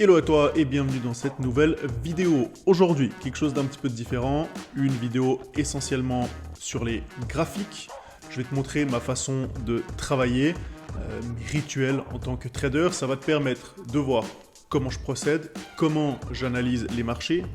Hello à toi et bienvenue dans cette nouvelle vidéo. Aujourd'hui, quelque chose d'un petit peu différent, une vidéo essentiellement sur les graphiques. Je vais te montrer ma façon de travailler, mes rituels en tant que trader. Ça va te permettre de voir comment je procède, comment j'analyse les marchés,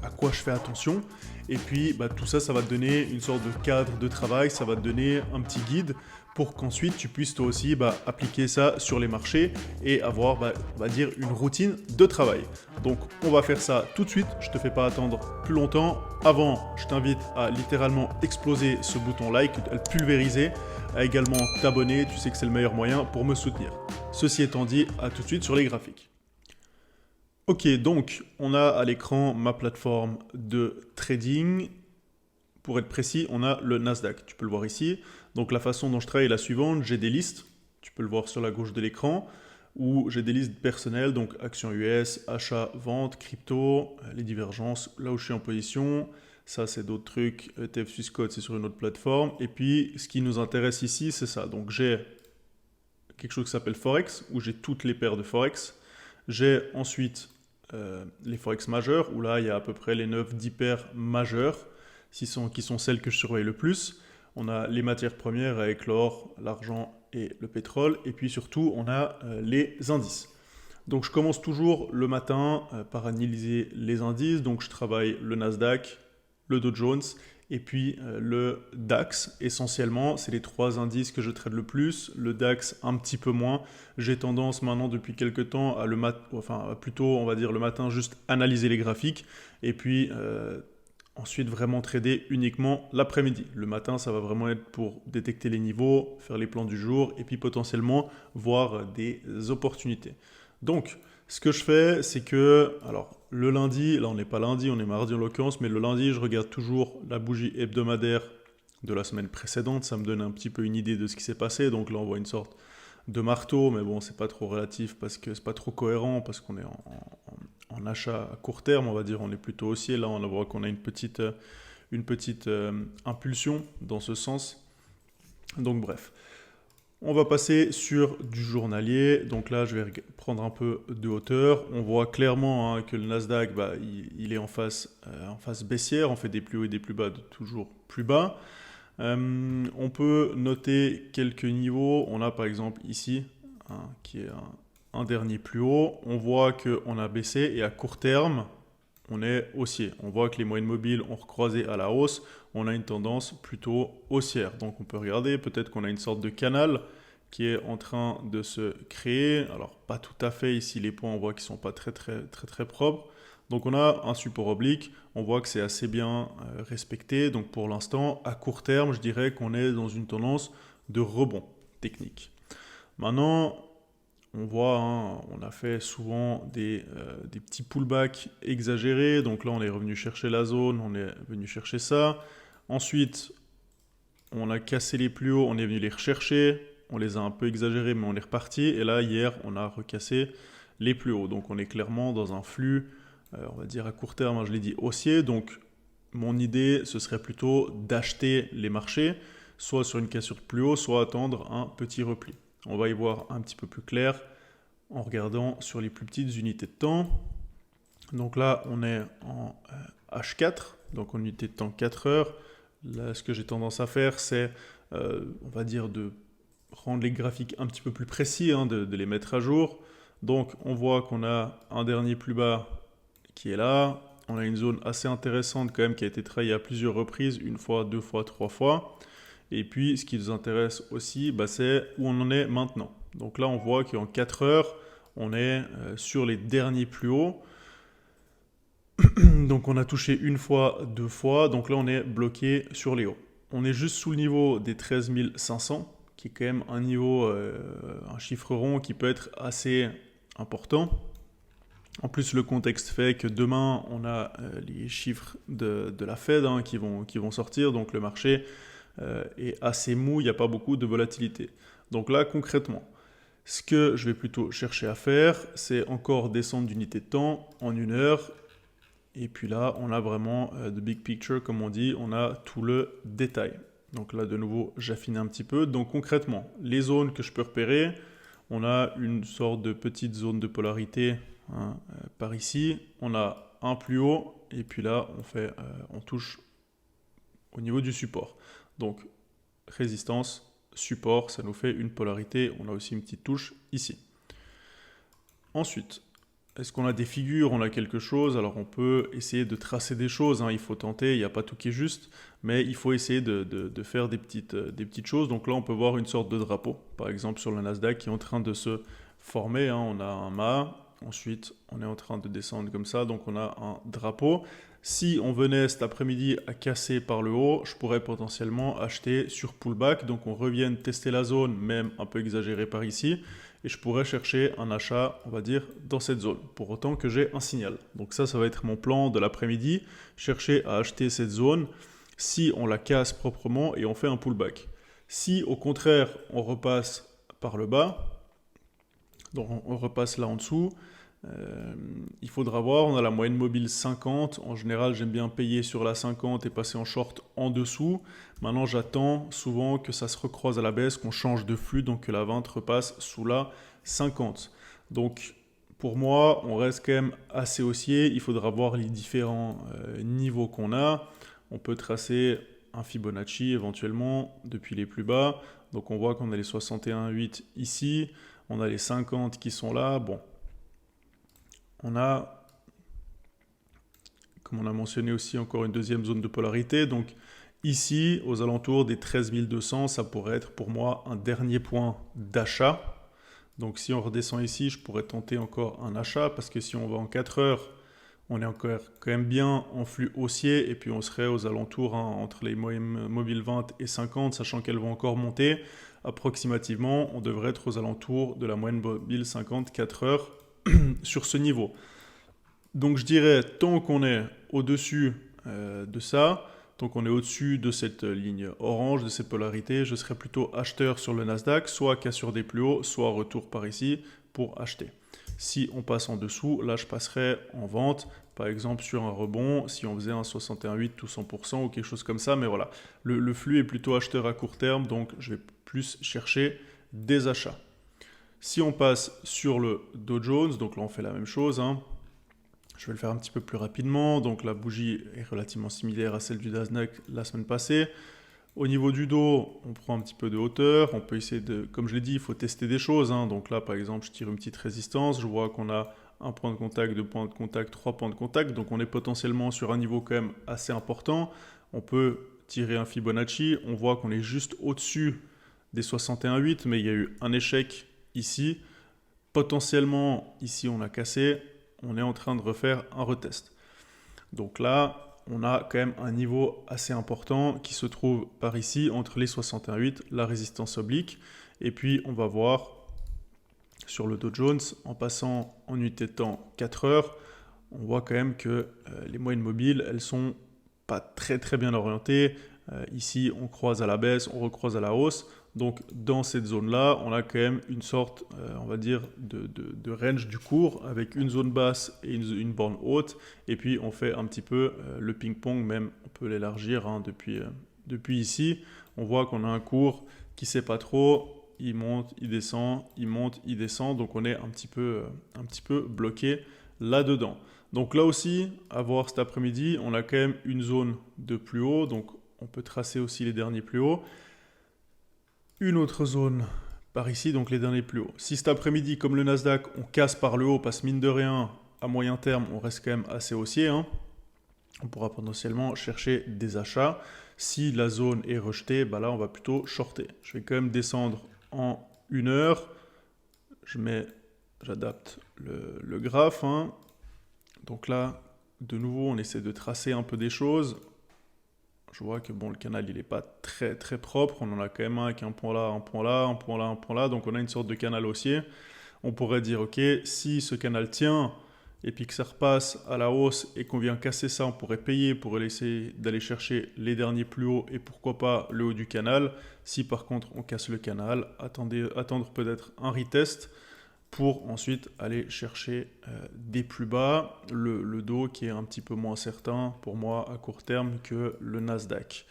à quoi je fais attention. Et puis tout ça, ça va te donner une sorte de cadre de travail, ça va te donner un petit guide pour qu'ensuite tu puisses toi aussi appliquer ça sur les marchés et avoir, on va dire, une routine de travail. Donc on va faire ça tout de suite, je te fais pas attendre plus longtemps. Avant, je t'invite à littéralement exploser ce bouton like, à le pulvériser, à également t'abonner, tu sais que c'est le meilleur moyen pour me soutenir. Ceci étant dit, à tout de suite sur les graphiques. Ok, donc on a à l'écran ma plateforme de trading. Pour être précis, on a le Nasdaq, tu peux le voir ici. Donc la façon dont je travaille est la suivante, j'ai des listes, tu peux le voir sur la gauche de l'écran, où j'ai des listes personnelles, donc actions US, achats, ventes, crypto, les divergences, là où je suis en position. Ça, c'est d'autres trucs, ETF Swissquote, c'est sur une autre plateforme. Et puis, ce qui nous intéresse ici, c'est ça. Donc j'ai quelque chose qui s'appelle Forex, où j'ai toutes les paires de Forex. J'ai ensuite les Forex majeurs, où là, il y a à peu près les 9-10 paires majeures, qui sont celles que je surveille le plus. On a les matières premières avec l'or, l'argent et le pétrole. Et puis surtout, on a les indices. Donc je commence toujours le matin par analyser les indices. Donc je travaille le Nasdaq, le Dow Jones et puis le DAX. Essentiellement, c'est les trois indices que je trade le plus. Le DAX un petit peu moins. J'ai tendance maintenant depuis quelques temps à plutôt, on va dire le matin, juste analyser les graphiques. Et puis ensuite, vraiment trader uniquement l'après-midi. Le matin, ça va vraiment être pour détecter les niveaux, faire les plans du jour et puis potentiellement voir des opportunités. Donc, ce que je fais, c'est que, alors, le lundi, là on n'est pas lundi, on est mardi en l'occurrence, mais le lundi, je regarde toujours la bougie hebdomadaire de la semaine précédente. Ça me donne un petit peu une idée de ce qui s'est passé. Donc là, on voit une sorte de marteau, mais bon, c'est pas trop relatif parce que c'est pas trop cohérent, parce qu'on est en achat à court terme, on va dire, on est plutôt haussier. Là, on voit qu'on a une petite impulsion dans ce sens. Donc bref, on va passer sur du journalier. Donc là, je vais prendre un peu de hauteur. On voit clairement que le Nasdaq, il est en phase baissière. On fait des plus hauts et des plus bas, de toujours plus bas. On peut noter quelques niveaux. On a par exemple ici, qui est un dernier plus haut. On voit qu'on a baissé et à court terme, on est haussier. On voit que les moyennes mobiles ont recroisé à la hausse. On a une tendance plutôt haussière. Donc on peut regarder, peut-être qu'on a une sorte de canal qui est en train de se créer. Alors pas tout à fait ici, les points on voit qu'ils ne sont pas très propres. Donc on a un support oblique, on voit que c'est assez bien respecté. Donc pour l'instant, à court terme, je dirais qu'on est dans une tendance de rebond technique. Maintenant, on voit, on a fait souvent des petits pullbacks exagérés. Donc là, on est revenu chercher la zone, on est venu chercher ça. Ensuite, on a cassé les plus hauts, on est venu les rechercher. On les a un peu exagérés, mais on est reparti. Et là, hier, on a recassé les plus hauts. Donc on est clairement dans un flux, on va dire à court terme, je l'ai dit, haussier. Donc mon idée, ce serait plutôt d'acheter les marchés, soit sur une cassure de plus haut, soit attendre un petit repli. On va y voir un petit peu plus clair en regardant sur les plus petites unités de temps. Donc là, on est en H4, donc en unité de temps 4 heures. Là, ce que j'ai tendance à faire, c'est, on va dire, de rendre les graphiques un petit peu plus précis, de les mettre à jour. Donc, on voit qu'on a un dernier plus bas qui est là. On a une zone assez intéressante quand même qui a été travaillée à plusieurs reprises, une fois, deux fois, trois fois. Et puis, ce qui nous intéresse aussi, c'est où on en est maintenant. Donc là, on voit qu'en 4 heures, on est sur les derniers plus hauts. Donc on a touché une fois, deux fois. Donc là, on est bloqué sur les hauts. On est juste sous le niveau des 13 500, qui est quand même un niveau, un chiffre rond qui peut être assez important. En plus, le contexte fait que demain, on a les chiffres de la Fed qui vont sortir. Donc le marché est assez mou, il n'y a pas beaucoup de volatilité. Donc là, concrètement, ce que je vais plutôt chercher à faire, c'est encore descendre d'unité de temps en une heure. Et puis là, on a vraiment the big picture, comme on dit, on a tout le détail. Donc là, de nouveau, j'affine un petit peu. Donc concrètement, les zones que je peux repérer, on a une sorte de petite zone de polarité par ici, on a un plus haut, et puis là, on touche au niveau du support. Donc, résistance, support, ça nous fait une polarité. On a aussi une petite touche ici. Ensuite, est-ce qu'on a des figures, on a quelque chose? Alors on peut essayer de tracer des choses, hein. Il faut tenter, il n'y a pas tout qui est juste, mais il faut essayer de faire des petites choses. Donc là, on peut voir une sorte de drapeau, par exemple sur le Nasdaq qui est en train de se former, hein. On a un mât, ensuite on est en train de descendre comme ça, donc on a un drapeau. Si on venait cet après-midi à casser par le haut, je pourrais potentiellement acheter sur pullback, donc on revienne tester la zone, même un peu exagéré par ici, et je pourrais chercher un achat, on va dire, dans cette zone, pour autant que j'ai un signal. Donc ça va être mon plan de l'après-midi, chercher à acheter cette zone si on la casse proprement et on fait un pullback. Si au contraire, on repasse par le bas, donc on repasse là en dessous, il faudra voir, on a la moyenne mobile 50, en général j'aime bien payer sur la 50 et passer en short en dessous. Maintenant j'attends souvent que ça se recroise à la baisse, qu'on change de flux, donc que la 20 repasse sous la 50. Donc pour moi on reste quand même assez haussier, il faudra voir les différents niveaux qu'on a. On peut tracer un Fibonacci éventuellement depuis les plus bas, donc on voit qu'on a les 61,8 ici, on a les 50 qui sont là, bon. On a, comme on a mentionné aussi, encore une deuxième zone de polarité. Donc ici, aux alentours des 13 200, ça pourrait être pour moi un dernier point d'achat. Donc si on redescend ici, je pourrais tenter encore un achat, parce que si on va en 4 heures, on est encore quand même bien en flux haussier, et puis on serait aux alentours, hein, entre les moyennes mobiles 20 et 50, sachant qu'elles vont encore monter. Approximativement, on devrait être aux alentours de la moyenne mobile 50, 4 heures, sur ce niveau. Donc je dirais, tant qu'on est au-dessus de ça, tant qu'on est au-dessus de cette ligne orange, de cette polarité, je serais plutôt acheteur sur le Nasdaq, soit cassure des plus hauts, soit retour par ici pour acheter. Si on passe en dessous, là je passerais en vente, par exemple sur un rebond, si on faisait un 61,8 ou 100% ou quelque chose comme ça, mais voilà. Le flux est plutôt acheteur à court terme, donc je vais plus chercher des achats. Si on passe sur le Dow Jones, donc là on fait la même chose, hein. Je vais le faire un petit peu plus rapidement. Donc la bougie est relativement similaire à celle du Nasdaq la semaine passée. Au niveau du dos, on prend un petit peu de hauteur. On peut essayer de, comme je l'ai dit, il faut tester des choses, hein. Donc là par exemple, je tire une petite résistance. Je vois qu'on a un point de contact, deux points de contact, trois points de contact. Donc on est potentiellement sur un niveau quand même assez important. On peut tirer un Fibonacci. On voit qu'on est juste au-dessus des 61,8, mais il y a eu un échec ici. Potentiellement, ici, on a cassé. On est en train de refaire un retest. Donc là, on a quand même un niveau assez important qui se trouve par ici, entre les 61,8, la résistance oblique. Et puis, on va voir sur le Dow Jones, en passant en unité de temps 4 heures, on voit quand même que les moyennes mobiles, elles sont pas très bien orientées. Ici, on croise à la baisse, on recroise à la hausse. Donc, dans cette zone-là, on a quand même une sorte, on va dire, de range du cours avec une zone basse et une borne haute. Et puis, on fait un petit peu le ping-pong, même on peut l'élargir, hein, depuis ici. On voit qu'on a un cours qui ne sait pas trop. Il monte, il descend, il monte, il descend. Donc, on est un petit peu bloqué là-dedans. Donc là aussi, à voir cet après-midi, on a quand même une zone de plus haut. Donc, on peut tracer aussi les derniers plus hauts. Une autre zone par ici, donc les derniers plus hauts. Si cet après-midi, comme le Nasdaq, on casse par le haut, parce mine de rien, à moyen terme, on reste quand même assez haussier, hein, on pourra potentiellement chercher des achats. Si la zone est rejetée, bah là, on va plutôt shorter. Je vais quand même descendre en 1 heure. J'adapte le graphe, hein. Donc là, de nouveau, on essaie de tracer un peu des choses. Je vois que bon, le canal, il n'est pas très propre. On en a quand même un avec un point là, un point là, un point là, un point là. Donc on a une sorte de canal haussier. On pourrait dire, ok, si ce canal tient et puis que ça repasse à la hausse et qu'on vient casser ça, on pourrait payer pour essayer d'aller chercher les derniers plus hauts et pourquoi pas le haut du canal. Si par contre on casse le canal, attendre peut-être un retest pour ensuite aller chercher des plus bas, le dos qui est un petit peu moins certain pour moi à court terme que le Nasdaq.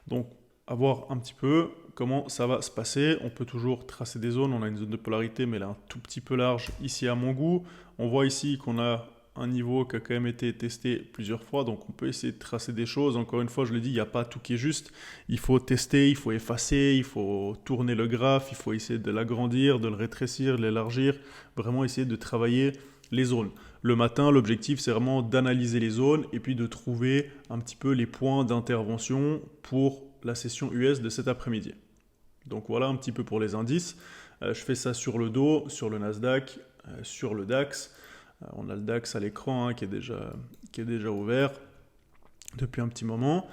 Donc à voir un petit peu comment ça va se passer. On peut toujours tracer des zones, on a une zone de polarité mais elle est un tout petit peu large ici à mon goût. On voit ici qu'on a un niveau qui a quand même été testé plusieurs fois, donc on peut essayer de tracer des choses. Encore une fois, je le dis, il n'y a pas tout qui est juste. Il faut tester, il faut effacer, il faut tourner le graphe, il faut essayer de l'agrandir, de le rétrécir, de l'élargir, vraiment essayer de travailler les zones. Le matin, l'objectif, c'est vraiment d'analyser les zones et puis de trouver un petit peu les points d'intervention pour la session US de cet après-midi. Donc voilà un petit peu pour les indices. Je fais ça sur le dos, sur le Nasdaq, sur le DAX. On a le DAX à l'écran qui est déjà ouvert depuis un petit moment.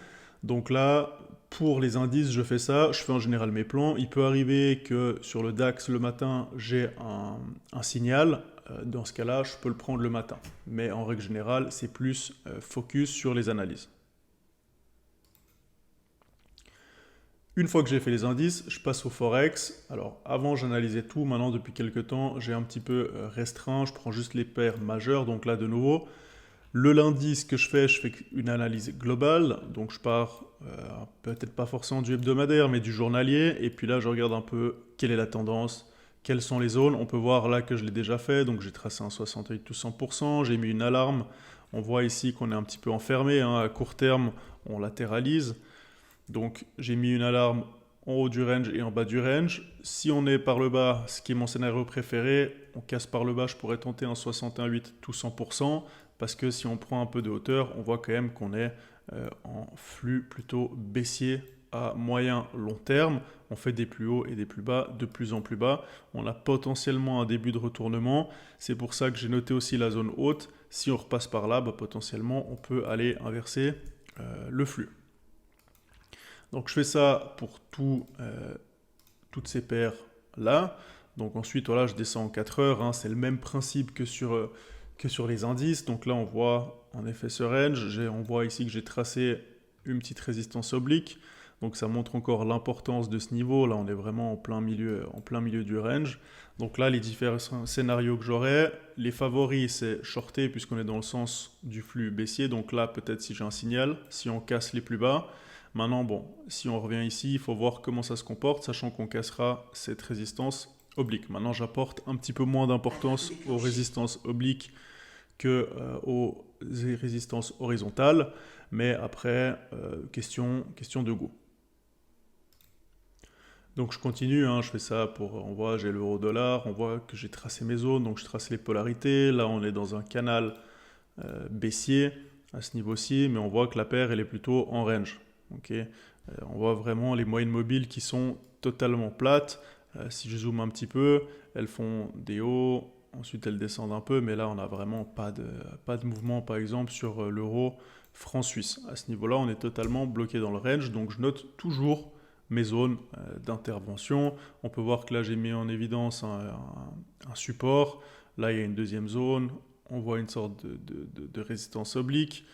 Donc là, pour les indices, je fais ça. Je fais en général mes plans. Il peut arriver que sur le DAX, le matin, j'ai un signal. Dans ce cas-là, je peux le prendre le matin. Mais en règle générale, c'est plus focus sur les analyses. Une fois que j'ai fait les indices, je passe au Forex. Alors avant j'analysais tout, maintenant depuis quelques temps j'ai un petit peu restreint, je prends juste les paires majeures. Donc là de nouveau, le lundi ce que je fais une analyse globale. Donc je pars peut-être pas forcément du hebdomadaire mais du journalier. Et puis là je regarde un peu quelle est la tendance, quelles sont les zones. On peut voir là que je l'ai déjà fait, donc j'ai tracé un 68 ou 100%, j'ai mis une alarme. On voit ici qu'on est un petit peu enfermé, à court terme on latéralise. Donc j'ai mis une alarme en haut du range et en bas du range. Si on est par le bas, ce qui est mon scénario préféré, on casse par le bas, je pourrais tenter un 61,8 tout 100%, parce que si on prend un peu de hauteur, on voit quand même qu'on est en flux plutôt baissier à moyen long terme. On fait des plus hauts et des plus bas, de plus en plus bas. On a potentiellement un début de retournement. C'est pour ça que j'ai noté aussi la zone haute. Si on repasse par là, potentiellement on peut aller inverser le flux. Donc je fais ça pour toutes ces paires-là. Donc ensuite, voilà, je descends en 4 heures. C'est le même principe que sur les indices. Donc là, on voit en effet ce range. On voit ici que j'ai tracé une petite résistance oblique. Donc ça montre encore l'importance de ce niveau. Là, on est vraiment en plein milieu du range. Donc là, les différents scénarios que j'aurai, les favoris, c'est shorter puisqu'on est dans le sens du flux baissier. Donc là, peut-être si j'ai un signal, si on casse les plus bas. Maintenant, bon, si on revient ici, il faut voir comment ça se comporte, sachant qu'on cassera cette résistance oblique. Maintenant, j'apporte un petit peu moins d'importance aux résistances obliques que aux résistances horizontales, mais après, question de goût. Donc je continue, je fais ça on voit, j'ai l'euro-dollar, on voit que j'ai tracé mes zones, donc je trace les polarités. Là, on est dans un canal baissier à ce niveau-ci, mais on voit que la paire, elle est plutôt en range. Okay. On voit vraiment les moyennes mobiles qui sont totalement plates. Si je zoome un petit peu, elles font des hauts, ensuite elles descendent un peu, mais là on n'a vraiment pas de mouvement par exemple sur l'euro franc suisse. À ce niveau-là, on est totalement bloqué dans le range, donc je note toujours mes zones d'intervention. On peut voir que là j'ai mis en évidence un support. Là il y a une deuxième zone, on voit une sorte de résistance oblique.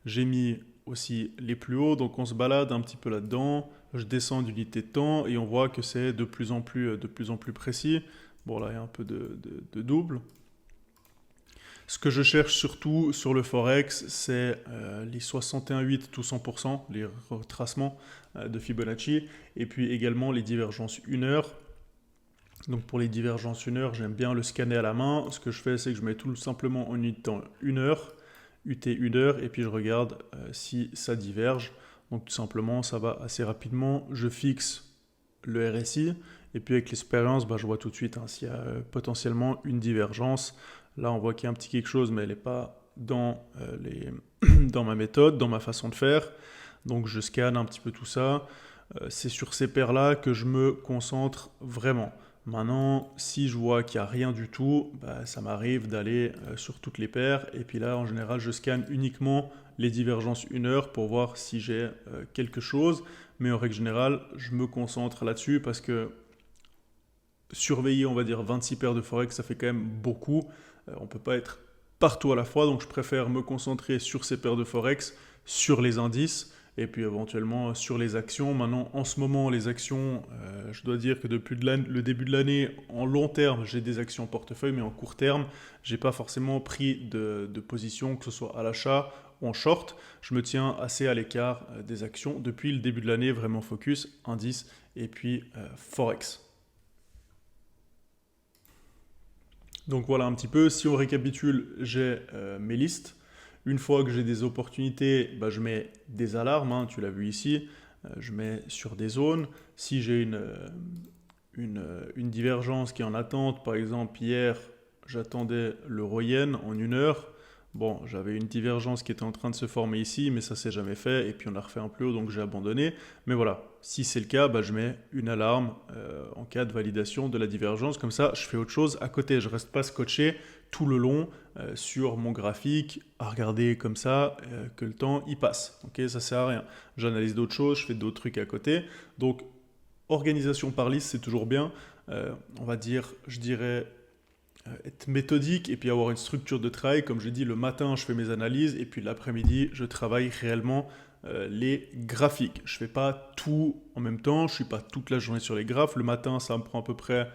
J'ai mis aussi les plus hauts, donc on se balade un petit peu là-dedans. Je descends d'unité de temps et on voit que c'est de plus en plus précis. Bon, là, il y a un peu de double. Ce que je cherche surtout sur le Forex, c'est les 61,8 tout 100%, les retracements de Fibonacci, et puis également les divergences 1 heure. Donc pour les divergences 1 heure, j'aime bien le scanner à la main. Ce que je fais, c'est que je mets tout simplement en unité de temps 1 heure. UT 1 heure et puis je regarde si ça diverge. Donc tout simplement ça va assez rapidement. Je fixe le RSI et puis avec l'expérience je vois tout de suite s'il y a potentiellement une divergence. Là on voit qu'il y a un petit quelque chose mais elle n'est pas dans ma méthode, dans ma façon de faire. Donc je scanne un petit peu tout ça. C'est sur ces paires là que je me concentre vraiment. Maintenant, si je vois qu'il n'y a rien du tout, ça m'arrive d'aller sur toutes les paires. Et puis là, en général, je scanne uniquement les divergences 1 heure pour voir si j'ai quelque chose. Mais en règle générale, je me concentre là-dessus parce que surveiller, on va dire, 26 paires de Forex, ça fait quand même beaucoup. On ne peut pas être partout à la fois. Donc, je préfère me concentrer sur ces paires de Forex, sur les indices. Et puis éventuellement sur les actions. Maintenant, en ce moment, les actions, je dois dire que depuis le début de l'année, en long terme, j'ai des actions en portefeuille, mais en court terme, je n'ai pas forcément pris de position, que ce soit à l'achat ou en short. Je me tiens assez à l'écart des actions depuis le début de l'année, vraiment focus, indice et puis Forex. Donc voilà un petit peu, si on récapitule, j'ai mes listes. Une fois que j'ai des opportunités, bah, je mets des alarmes, hein, tu l'as vu ici, je mets sur des zones. Si j'ai une divergence qui est en attente, par exemple hier, j'attendais l'euro-yen en 1 heure. Bon, j'avais une divergence qui était en train de se former ici, mais ça s'est jamais fait, et puis on a refait un plus haut, donc j'ai abandonné. Mais voilà, si c'est le cas, bah, je mets une alarme en cas de validation de la divergence. Comme ça, je fais autre chose à côté. Je ne reste pas scotché tout le long sur mon graphique à regarder comme ça que le temps y passe. Ok, ça sert à rien. J'analyse d'autres choses, je fais d'autres trucs à côté. Donc, organisation par liste, c'est toujours bien. On va dire, je dirais être méthodique et puis avoir une structure de travail. Comme je dis, le matin, je fais mes analyses et puis l'après-midi, je travaille réellement les graphiques. Je ne fais pas tout en même temps, je ne suis pas toute la journée sur les graphes. Le matin, ça me prend à peu près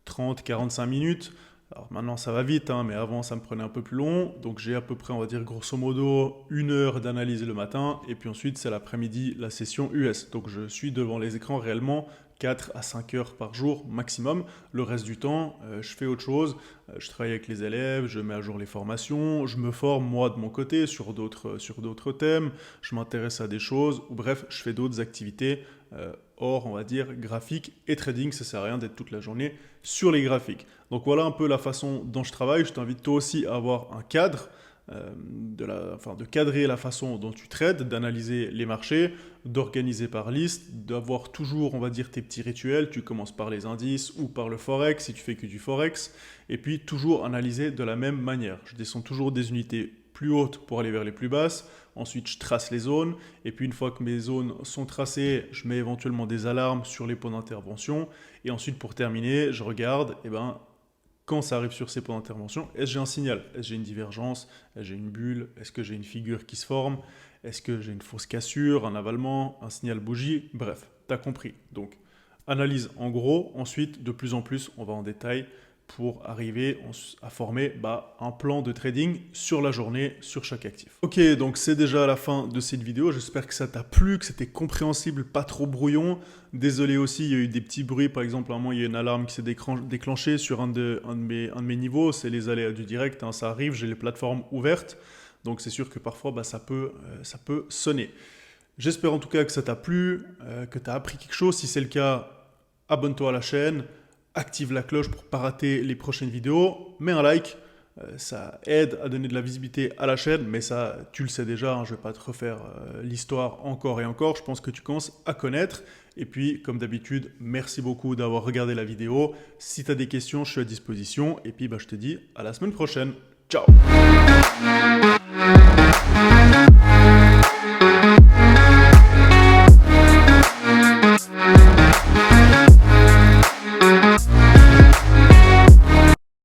30-45 minutes. Alors maintenant, ça va vite, hein, mais avant, ça me prenait un peu plus long. Donc j'ai à peu près, on va dire grosso modo, 1 heure d'analyse le matin. Et puis ensuite, c'est l'après-midi, la session US. Donc je suis devant les écrans réellement 4 à 5 heures par jour maximum. Le reste du temps, je fais autre chose. Je travaille avec les élèves, je mets à jour les formations, je me forme moi de mon côté sur d'autres thèmes, je m'intéresse à des choses, ou bref, je fais d'autres activités hors, on va dire, graphique et trading. Ça sert à rien d'être toute la journée sur les graphiques. Donc voilà un peu la façon dont je travaille. Je t'invite toi aussi à avoir un cadre. De cadrer la façon dont tu trades, d'analyser les marchés, d'organiser par liste, d'avoir toujours, on va dire, tes petits rituels. Tu commences par les indices ou par le forex si tu fais que du forex, et puis toujours analyser de la même manière. Je descends toujours des unités plus hautes pour aller vers les plus basses. Ensuite, je trace les zones, et puis une fois que mes zones sont tracées, je mets éventuellement des alarmes sur les points d'intervention, et ensuite pour terminer, je regarde, quand ça arrive sur ces points d'intervention, est-ce que j'ai un signal? Est-ce que j'ai une divergence? Est-ce que j'ai une bulle? Est-ce que j'ai une figure qui se forme? Est-ce que j'ai une fausse cassure, un avalement, un signal bougie? Bref, tu as compris. Donc, analyse en gros. Ensuite, de plus en plus, on va en détail pour arriver à former un plan de trading sur la journée, sur chaque actif. Ok, donc c'est déjà la fin de cette vidéo. J'espère que ça t'a plu, que c'était compréhensible, pas trop brouillon. Désolé aussi, il y a eu des petits bruits. Par exemple, à un moment, il y a une alarme qui s'est déclenchée sur un de mes niveaux. C'est les aléas du direct, hein, ça arrive, j'ai les plateformes ouvertes. Donc c'est sûr que parfois, ça peut sonner. J'espère en tout cas que ça t'a plu, que tu as appris quelque chose. Si c'est le cas, abonne-toi à la chaîne. Active la cloche pour ne pas rater les prochaines vidéos, mets un like, ça aide à donner de la visibilité à la chaîne, mais ça, tu le sais déjà, hein, je ne vais pas te refaire l'histoire encore et encore, je pense que tu commences à connaître. Et puis, comme d'habitude, merci beaucoup d'avoir regardé la vidéo. Si tu as des questions, je suis à disposition. Et puis, je te dis à la semaine prochaine. Ciao!